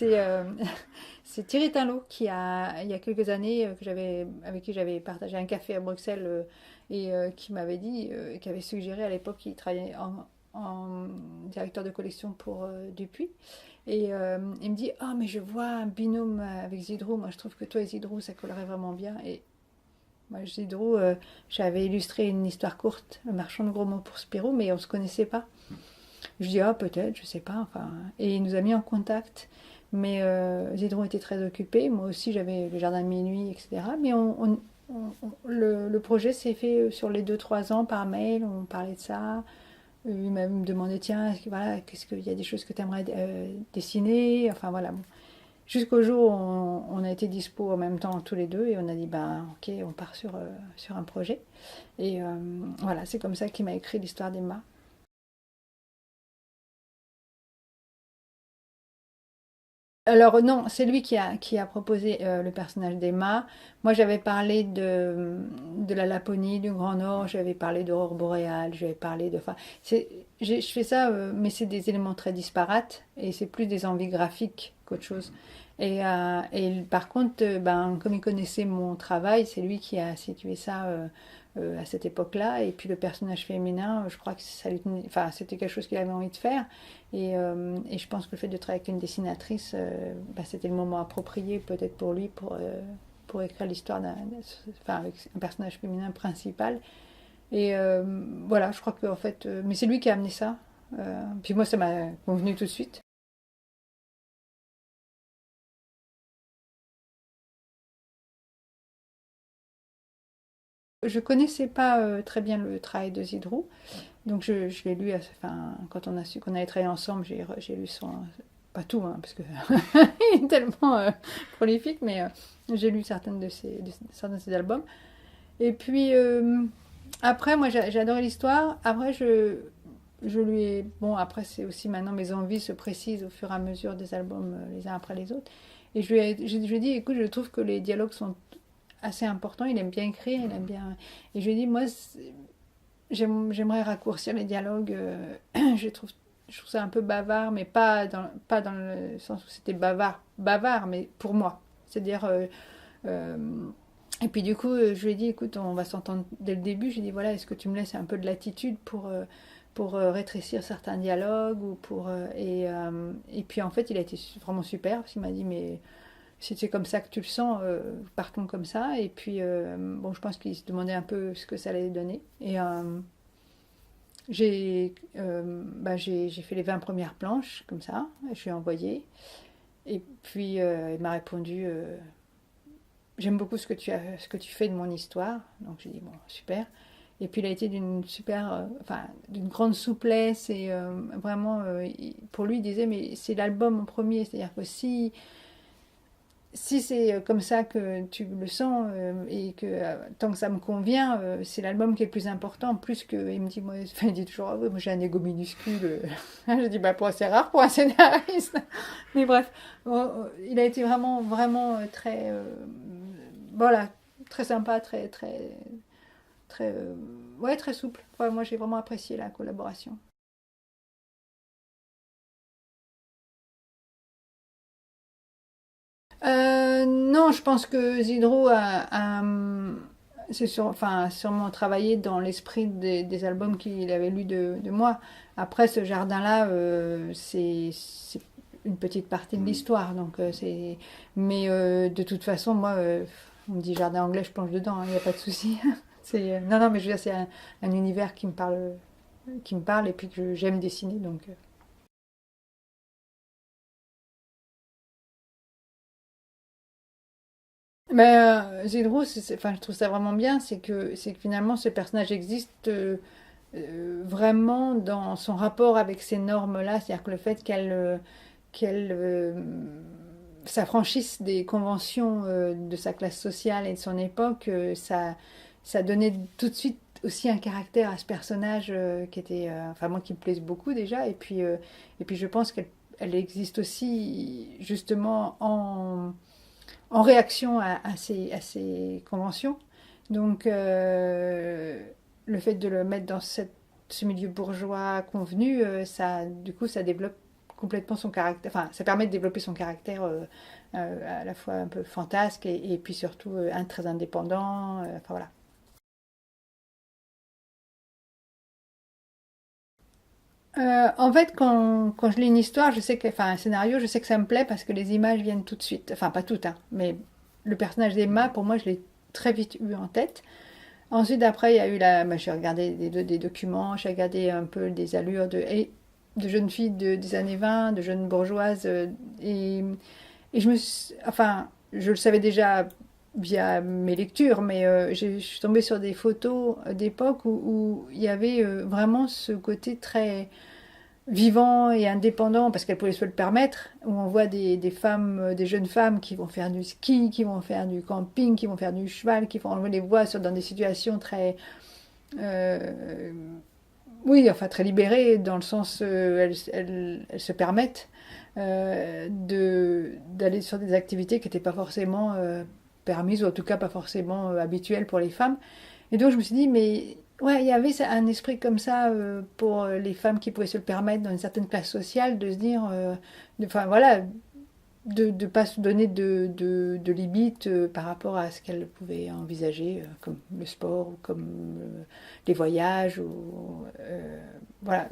C'est c'est Thierry Tinlot il y a quelques années, avec qui j'avais partagé un café à Bruxelles qui m'avait dit, qui avait suggéré à l'époque qu'il travaillait en directeur de collection pour Dupuis. Il me dit: Ah, mais je vois un binôme avec Zidrou. Moi, je trouve que toi et Zidrou, ça collerait vraiment bien. Et moi, Zidrou, j'avais illustré une histoire courte, Le marchand de gros mots pour Spirou, mais on ne se connaissait pas. Je dis: Ah, peut-être, je sais pas. Enfin, et il nous a mis en contact. Mais Zidrou était très occupé. Moi aussi, j'avais le jardin de minuit, etc. Mais le projet s'est fait sur les 2 3 ans par mail. On parlait de ça. Il m'a demandé: Tiens, voilà, qu'est-ce qu'il y a des choses que tu aimerais dessiner? Enfin, voilà. Bon. Jusqu'au jour où on a été dispo en même temps tous les deux et on a dit: bah, ok, on part sur un projet. Et voilà, c'est comme ça qu'il m'a écrit l'histoire d'Emma. Alors non, c'est lui qui a proposé le personnage d'Emma. Moi, j'avais parlé de la Laponie, du Grand Nord, j'avais parlé d'aurore boréale, j'avais parlé de... Enfin, je fais ça, mais c'est des éléments très disparates et c'est plus des envies graphiques qu'autre chose. Et par contre, ben, comme il connaissait mon travail, c'est lui qui a situé ça à cette époque-là. Et puis le personnage féminin, je crois que enfin, c'était quelque chose qu'il avait envie de faire. Et je pense que le fait de travailler avec une dessinatrice, bah, c'était le moment approprié peut-être pour lui pour écrire l'histoire enfin, avec un personnage féminin principal. Et voilà, je crois que en fait, mais c'est lui qui a amené ça. Puis moi, ça m'a convenu tout de suite. Je connaissais pas très bien le travail de Zidrou, donc je l'ai lu, enfin, quand on a su qu'on allait travailler ensemble, j'ai lu pas tout, hein, parce que il est tellement prolifique, mais j'ai lu certains de ses albums. Et puis après, moi j'ai adoré l'histoire. Après, je lui ai. Bon, après, c'est aussi maintenant mes envies se précisent au fur et à mesure des albums les uns après les autres. Et je lui ai dit: Écoute, je trouve que les dialogues sont assez importants. Il aime bien écrire, il aime bien. Et je lui ai dit: Moi, j'aimerais raccourcir les dialogues. Je trouve ça un peu bavard, mais pas dans le sens où c'était bavard, mais pour moi. C'est-à-dire. Euh, et puis du coup, je lui ai dit: Écoute, on va s'entendre dès le début. J'ai dit: Voilà, est-ce que tu me laisses un peu de latitude pour rétrécir certains dialogues ou et puis en fait, il a été vraiment super parce qu'il m'a dit: Mais si c'est comme ça que tu le sens, partons comme ça. Et puis, bon, je pense qu'il se demandait un peu ce que ça allait donner. Et j'ai fait les 20 premières planches comme ça. Je lui ai envoyé. Et puis, il m'a répondu: J'aime beaucoup ce que tu fais de mon histoire. Donc j'ai dit: Bon, super. Et puis il a été enfin, d'une grande souplesse et vraiment, pour lui, il disait: Mais c'est l'album en premier. C'est-à-dire que si c'est comme ça que tu le sens et que tant que ça me convient, c'est l'album qui est le plus important. Plus que, il me dit, moi, enfin, il dit toujours: Ah ouais, moi j'ai un ego minuscule. Je dis: Bah, c'est rare pour un scénariste. Mais bref, il a été vraiment, vraiment très, voilà, très sympa, très, très, très, ouais, très souple. Enfin, moi j'ai vraiment apprécié la collaboration. Non, je pense que Zidro enfin, sûrement travaillé dans l'esprit des albums qu'il avait lus de moi. Après, ce jardin-là, c'est une petite partie de l'histoire. Mais de toute façon, moi, on me dit jardin anglais, je plonge dedans, il n'y a pas de souci. Non, non, mais je veux dire, c'est un univers qui me parle et puis que j'aime dessiner. Donc, Zedrou, enfin, je trouve ça vraiment bien, c'est que finalement ce personnage existe vraiment dans son rapport avec ces normes-là, c'est-à-dire que le fait qu'elle s'affranchisse des conventions de sa classe sociale et de son époque, ça donnait tout de suite aussi un caractère à ce personnage qui était, enfin moi qui me plaise beaucoup déjà, et puis je pense qu'elle existe aussi justement en réaction à ces conventions. Donc, le fait de le mettre dans ce milieu bourgeois convenu, du coup, ça développe complètement son caractère, enfin ça permet de développer son caractère à la fois un peu fantasque et puis surtout très indépendant, enfin voilà. En fait, quand je lis une histoire, je sais que, enfin un scénario, je sais que ça me plaît parce que les images viennent tout de suite. Enfin, pas toutes, hein, mais le personnage d'Emma, pour moi, je l'ai très vite eu en tête. Ensuite, après, il y a eu j'ai regardé des documents, j'ai regardé un peu des allures de jeunes filles des années 20, de jeunes bourgeoises, et enfin, je le savais déjà via mes lectures, mais je suis tombée sur des photos d'époque où il y avait vraiment ce côté très vivant et indépendant parce qu'elles pouvaient se le permettre, où on voit des femmes, des jeunes femmes qui vont faire du ski, qui vont faire du camping, qui vont faire du cheval, on les voit dans des situations très, euh, oui, enfin très libérées dans le sens elles se permettent d'aller sur des activités qui n'étaient pas forcément permises ou en tout cas pas forcément habituelles pour les femmes. Et donc je me suis dit, mais ouais, il y avait un esprit comme ça pour les femmes qui pouvaient se le permettre dans une certaine classe sociale, de se dire, enfin voilà, de ne pas se donner de limites par rapport à ce qu'elles pouvaient envisager, comme le sport ou comme les voyages. Voilà.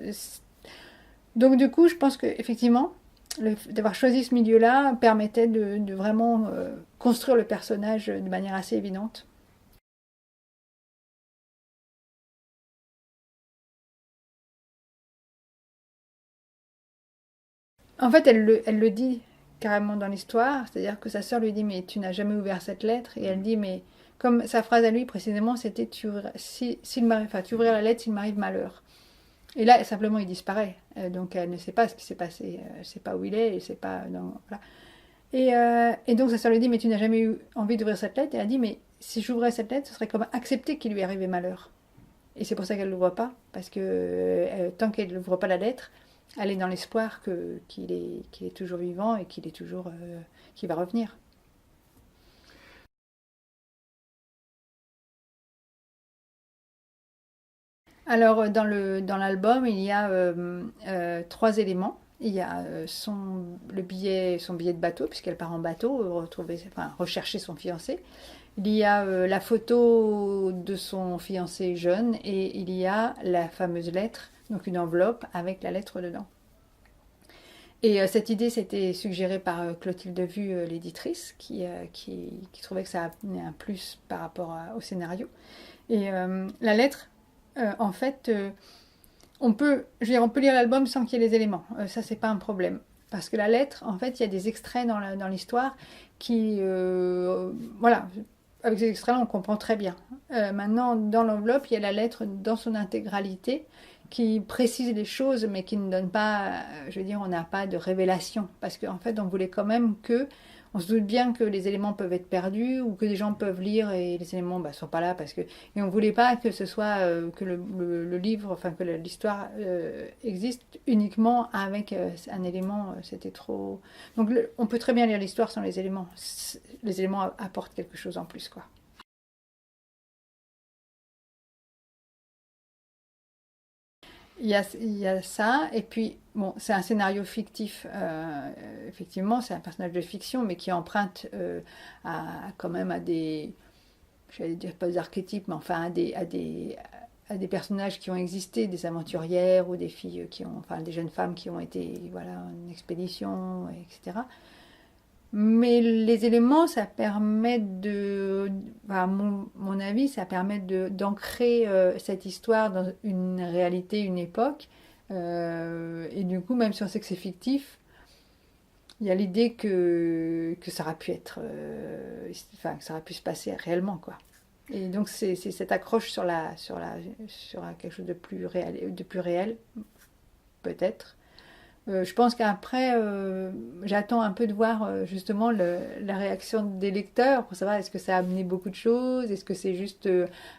Donc du coup, je pense qu'effectivement, d'avoir choisi ce milieu-là permettait de vraiment construire le personnage de manière assez évidente. En fait, elle le dit carrément dans l'histoire, c'est-à-dire que sa sœur lui dit mais tu n'as jamais ouvert cette lettre et elle dit mais comme sa phrase à lui précisément c'était tu ouvriras la lettre s'il m'arrive malheur. Et là simplement il disparaît. Donc elle ne sait pas ce qui s'est passé, elle ne sait pas où il est, elle sait pas voilà. Et donc sa sœur lui dit mais tu n'as jamais eu envie d'ouvrir cette lettre et elle dit mais si j'ouvrais cette lettre ce serait comme accepter qu'il lui arrivait malheur. Et c'est pour ça qu'elle ne l'ouvre pas, parce que tant qu'elle n'ouvre pas la lettre, elle est dans l'espoir qu'il est toujours vivant et qu'il est toujours qu'il va revenir. Alors dans l'album, il y a trois éléments. Il y a son billet de bateau, puisqu'elle part en bateau, rechercher son fiancé. Il y a la photo de son fiancé jeune et il y a la fameuse lettre, donc une enveloppe avec la lettre dedans. Et cette idée, c'était suggérée par Clotilde Vu, l'éditrice, qui trouvait que ça amenait un plus par rapport au scénario. Et la lettre, en fait, je veux dire, on peut lire l'album sans qu'il y ait les éléments. Ça, c'est pas un problème. Parce que la lettre, en fait, il y a des extraits dans l'histoire qui, voilà, avec ces extraits-là, on comprend très bien. Maintenant, dans l'enveloppe, il y a la lettre dans son intégralité qui précise les choses, mais qui ne donne pas, je veux dire, on n'a pas de révélation. Parce qu'en fait, on voulait quand même que, on se doute bien que les éléments peuvent être perdus ou que des gens peuvent lire et les éléments ne sont pas là parce que, et on voulait pas que ce soit que le livre, enfin que l'histoire existe uniquement avec un élément. C'était trop. Donc on peut très bien lire l'histoire sans les éléments. Les éléments apportent quelque chose en plus, quoi. Il y a ça, et puis, bon, c'est un scénario fictif, effectivement, c'est un personnage de fiction, mais qui emprunte quand même à des, j'allais dire pas des archétypes, mais enfin à des personnages qui ont existé, des aventurières ou des filles qui ont, enfin des jeunes femmes qui ont été, voilà, en expédition, etc. Mais les éléments, ça permet à mon avis, ça permet d'ancrer cette histoire dans une réalité, une époque. Et du coup, même si on sait que c'est fictif, il y a l'idée que ça aurait pu être, enfin, que ça aurait pu se passer réellement, quoi. Et donc, c'est cette accroche sur quelque chose de plus réel, peut-être. Je pense qu'après, j'attends un peu de voir justement la réaction des lecteurs pour savoir est-ce que ça a amené beaucoup de choses, est-ce que c'est juste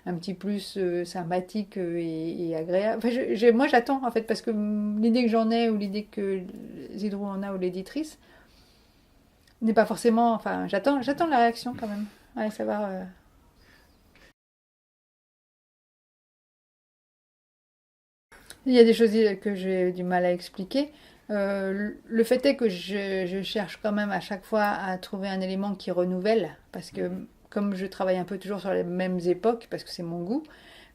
un petit plus sympathique et agréable. Enfin, moi j'attends en fait parce que l'idée que j'en ai ou l'idée que Zidrou en a ou l'éditrice n'est pas forcément. Enfin, j'attends la réaction quand même. Ouais, savoir. Il y a des choses que j'ai du mal à expliquer. Le fait est que je cherche quand même à chaque fois à trouver un élément qui renouvelle, parce que comme je travaille un peu toujours sur les mêmes époques, parce que c'est mon goût,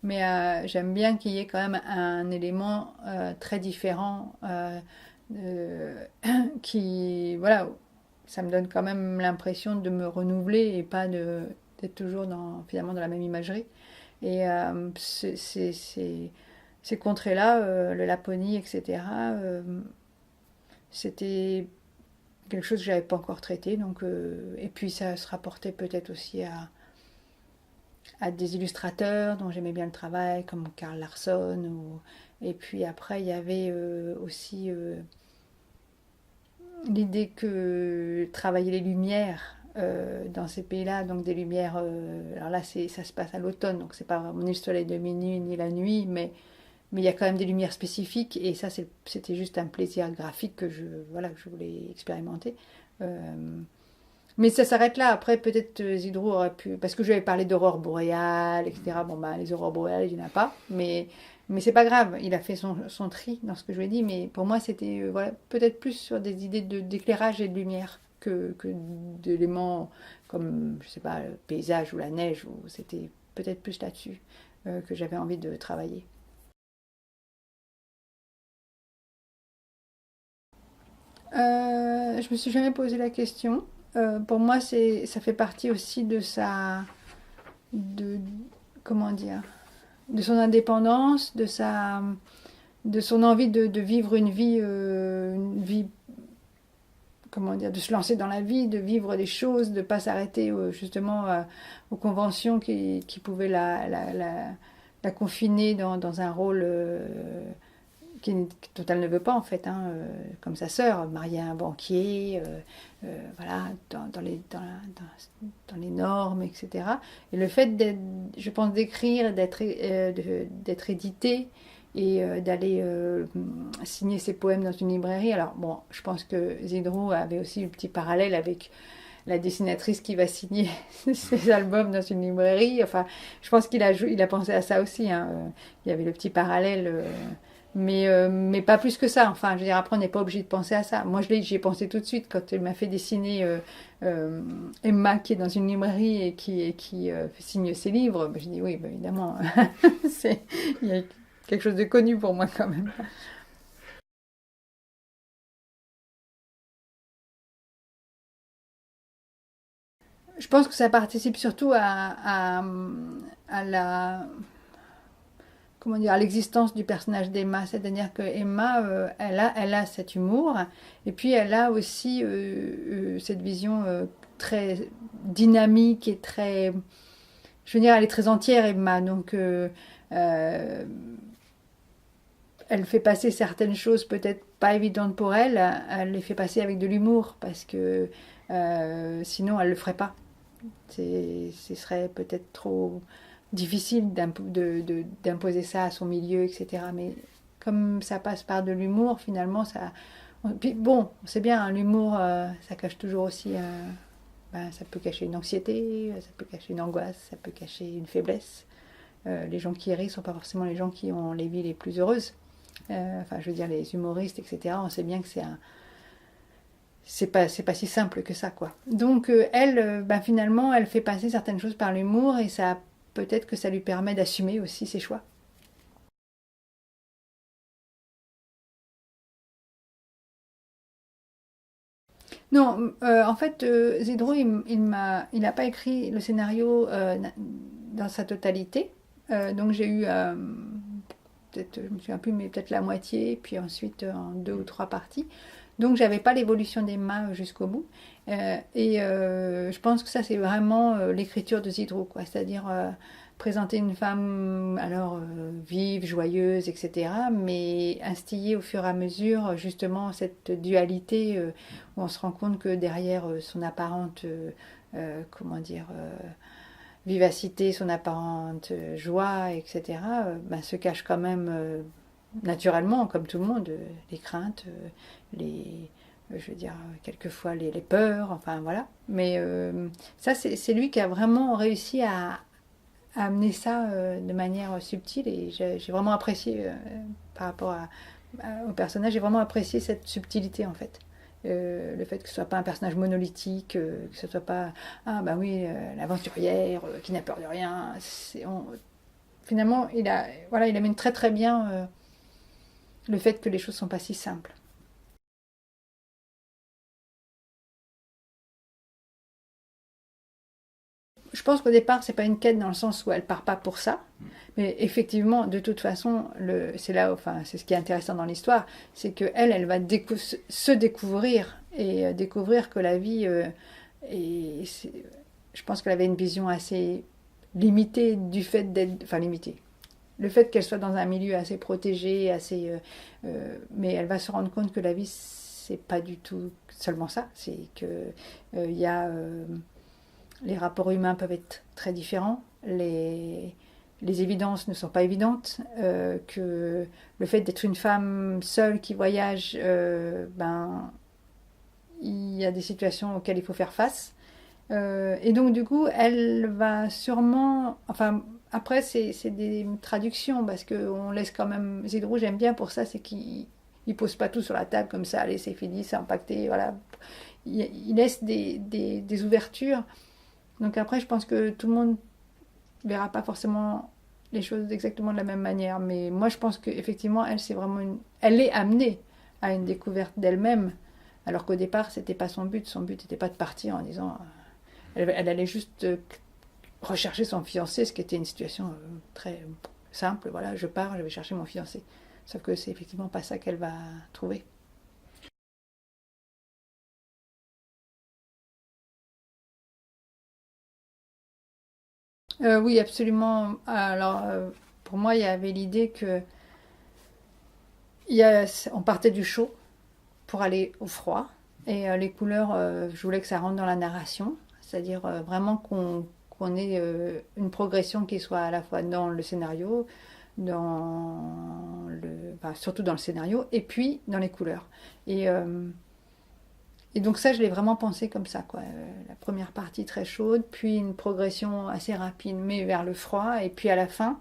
mais j'aime bien qu'il y ait quand même un élément très différent euh, qui, voilà, ça me donne quand même l'impression de me renouveler et pas d'être toujours finalement dans la même imagerie. Et ces contrées-là, le Laponie, etc., c'était quelque chose que j'avais pas encore traité. Donc, et puis ça se rapportait peut-être aussi à des illustrateurs dont j'aimais bien le travail, comme Karl Larsson. Et puis après, il y avait aussi l'idée que travailler les lumières dans ces pays-là, donc des lumières. Alors là, ça se passe à l'automne, donc c'est pas vraiment ni le soleil de minuit ni la nuit, mais il y a quand même des lumières spécifiques, et ça, c'était juste un plaisir graphique voilà, que je voulais expérimenter. Mais ça s'arrête là. Après, peut-être Zidrou aurait pu. Parce que je lui avais parlé d'aurore boréale, etc. Bon, bah, les aurores boréales, il n'y en a pas. Mais c'est pas grave. Il a fait son tri dans ce que je lui ai dit. Mais pour moi, c'était voilà, peut-être plus sur des idées d'éclairage et de lumière que d'éléments comme, je sais pas, le paysage ou la neige. C'était peut-être plus là-dessus que j'avais envie de travailler. Je me suis jamais posé la question. Pour moi, ça fait partie aussi de, comment dire, de son indépendance, de son envie de vivre une vie, comment dire, de se lancer dans la vie, de vivre des choses, de ne pas s'arrêter justement aux conventions qui pouvaient la confiner dans un rôle dont elle ne veut pas en fait, hein, comme sa sœur, mariée à un banquier, voilà, dans les normes, etc. Et le fait, je pense, d'écrire, d'être édité et d'aller signer ses poèmes dans une librairie. Alors bon, je pense que Zidrou avait aussi un petit parallèle avec la dessinatrice qui va signer ses albums dans une librairie. Enfin, je pense il a pensé à ça aussi, hein. Il y avait le petit parallèle. Mais pas plus que ça. Enfin, je veux dire, après, on n'est pas obligé de penser à ça. Moi, j'y ai pensé tout de suite quand elle m'a fait dessiner Emma qui est dans une librairie et qui signe ses livres. Ben, je dis oui, ben, évidemment, il y a quelque chose de connu pour moi quand même. Je pense que ça participe surtout à la, comment dire, à l'existence du personnage d'Emma. C'est-à-dire que Emma, elle a cet humour, et puis elle a aussi cette vision très dynamique et très, je veux dire, elle est très entière, Emma. Donc, euh, elle fait passer certaines choses peut-être pas évidentes pour elle, elle les fait passer avec de l'humour, parce que sinon elle le ferait pas. Ce serait peut-être trop difficile d'imposer ça à son milieu, etc. Mais comme ça passe par de l'humour, finalement, ça. Puis bon, c'est bien, hein, l'humour, ça cache toujours aussi. Ben, ça peut cacher une anxiété, ça peut cacher une angoisse, ça peut cacher une faiblesse. Les gens qui rient ne sont pas forcément les gens qui ont les vies les plus heureuses. Enfin, je veux dire, les humoristes, etc. On sait bien que c'est pas si simple que ça, quoi. Donc elle, ben, finalement, elle fait passer certaines choses par l'humour, et ça, peut-être que ça lui permet d'assumer aussi ses choix. Non, en fait, Zedro, il a pas écrit le scénario dans sa totalité. Donc j'ai eu peut-être, je me souviens plus, mais peut-être la moitié, puis ensuite en deux ou trois parties. Donc j'avais pas l'évolution des mains jusqu'au bout. Et je pense que ça c'est vraiment l'écriture de Zidrou, quoi. C'est-à-dire présenter une femme alors vive, joyeuse, etc. Mais instiller au fur et à mesure justement cette dualité où on se rend compte que derrière son apparente, comment dire, vivacité, son apparente joie, etc., ben, se cache quand même naturellement, comme tout le monde, les craintes, les, je veux dire, quelquefois les peurs, enfin voilà. Mais ça, c'est lui qui a vraiment réussi à amener ça de manière subtile, et j'ai vraiment apprécié par rapport au personnage. J'ai vraiment apprécié cette subtilité en fait. Le fait que ce soit pas un personnage monolithique, que ce soit pas ah bah oui l'aventurière qui n'a peur de rien. Finalement il amène très très bien le fait que les choses sont pas si simples. Je pense qu'au départ, c'est pas une quête dans le sens où elle part pas pour ça. Mais effectivement, de toute façon, c'est là, enfin, c'est ce qui est intéressant dans l'histoire, c'est que elle va se découvrir et découvrir que la vie, je pense qu'elle avait une vision assez limitée du fait d'être, enfin limitée. Le fait qu'elle soit dans un milieu assez protégé, mais elle va se rendre compte que la vie, c'est pas du tout seulement ça. C'est que il y a les rapports humains peuvent être très différents, les évidences ne sont pas évidentes, que le fait d'être une femme seule qui voyage, il y a des situations auxquelles il faut faire face. Et donc du coup, elle va sûrement... Enfin, après, c'est des traductions, parce qu'on laisse quand même... Zidrou, j'aime bien pour ça, c'est qu'il ne pose pas tout sur la table comme ça, allez, c'est fini, c'est impacté, voilà. Il laisse des ouvertures. Donc après, je pense que tout le monde verra pas forcément les choses exactement de la même manière. Mais moi, je pense qu'effectivement, elle, c'est vraiment elle est amenée à une découverte d'elle-même, alors qu'au départ, c'était pas son but. Son but n'était pas de partir en disant... elle allait juste rechercher son fiancé, ce qui était une situation très simple. Voilà, je pars, je vais chercher mon fiancé. Sauf que c'est effectivement pas ça qu'elle va trouver. Oui, absolument. Alors, pour moi, il y avait l'idée que on partait du chaud pour aller au froid. Et les couleurs, je voulais que ça rentre dans la narration. C'est-à-dire vraiment qu'on ait une progression qui soit à la fois dans le scénario, surtout dans le scénario, et puis dans les couleurs. Et, euh, et donc ça, je l'ai vraiment pensé comme ça, quoi. La première partie très chaude, puis une progression assez rapide, mais vers le froid, et puis à la fin,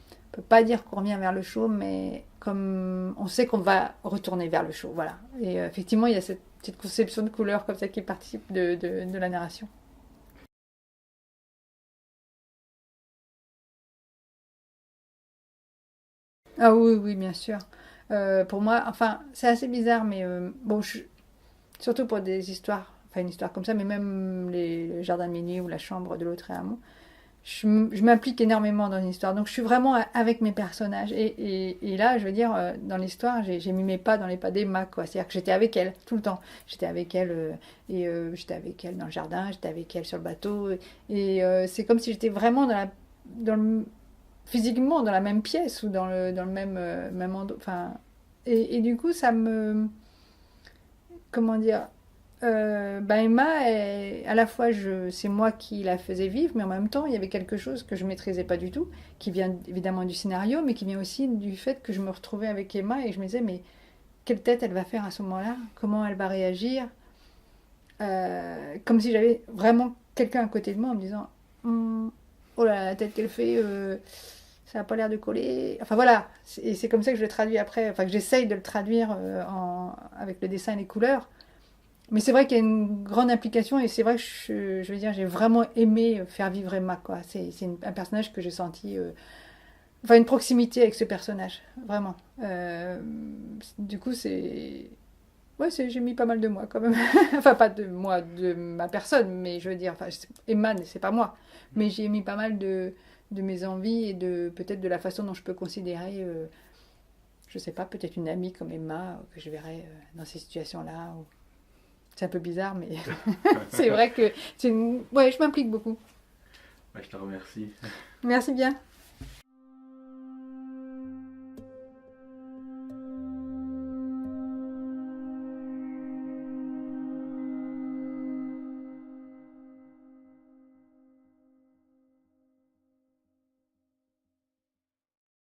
on peut pas dire qu'on revient vers le chaud, mais comme on sait qu'on va retourner vers le chaud, voilà. Et effectivement, il y a cette petite conception de couleur comme ça qui participe de la narration. Ah oui, oui, bien sûr. Pour moi, enfin, c'est assez bizarre, mais bon, surtout pour des histoires, enfin une histoire comme ça, mais même le jardin de minuit ou la chambre de l'autre Amont, je m'implique énormément dans une histoire. Donc je suis vraiment avec mes personnages. Et là, je veux dire, dans l'histoire, j'ai mis mes pas dans les pas d'Emma, quoi. C'est-à-dire que j'étais avec elle tout le temps. J'étais avec elle j'étais avec elle dans le jardin, j'étais avec elle sur le bateau. Et c'est comme si j'étais vraiment dans le, physiquement dans la même pièce ou dans le même endroit. Enfin, et du coup, ça me... Comment dire, Emma, à la fois, c'est moi qui la faisais vivre, mais en même temps, il y avait quelque chose que je maîtrisais pas du tout, qui vient évidemment du scénario, mais qui vient aussi du fait que je me retrouvais avec Emma et je me disais, mais quelle tête elle va faire à ce moment-là? Comment elle va réagir? Comme si j'avais vraiment quelqu'un à côté de moi en me disant, oh là, la tête qu'elle fait, ça n'a pas l'air de coller. Enfin voilà, et c'est comme ça que je le traduis après, enfin que j'essaye de le traduire avec le dessin et les couleurs. Mais c'est vrai qu'il y a une grande implication et c'est vrai que je veux dire, j'ai vraiment aimé faire vivre Emma, quoi. C'est un personnage que j'ai senti, enfin une proximité avec ce personnage, vraiment. Du coup, ouais, j'ai mis pas mal de moi quand même. Enfin, pas de moi, de ma personne, mais je veux dire, enfin, Emma, c'est pas moi. Mais j'ai mis pas mal de mes envies et peut-être de la façon dont je peux considérer, je sais pas, peut-être une amie comme Emma, que je verrais dans ces situations-là. C'est un peu bizarre, mais c'est vrai que ouais, je m'implique beaucoup. Ouais, je te remercie. Merci bien.